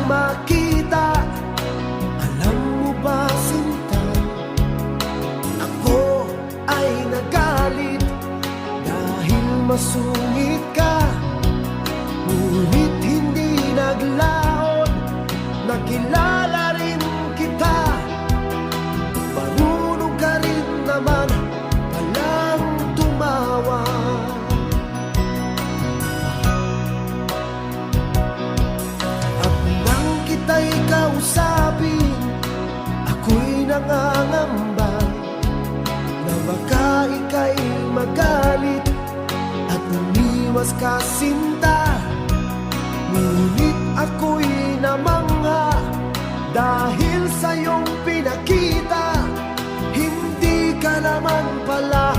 makita. Alam mo ba, sinta, ako ay nagalit dahil masungit ka. Ngunit hindi naglaon, nakilala rin kita. Marunong ka rin naman palang tumawa. At nang kita'y kausapin, ako'y nangangamba na baka ika'y magalit at umiwas ka, sinta. Ngunit ako'y namangha dahil sa iyong pinakita. Hindi ka naman pala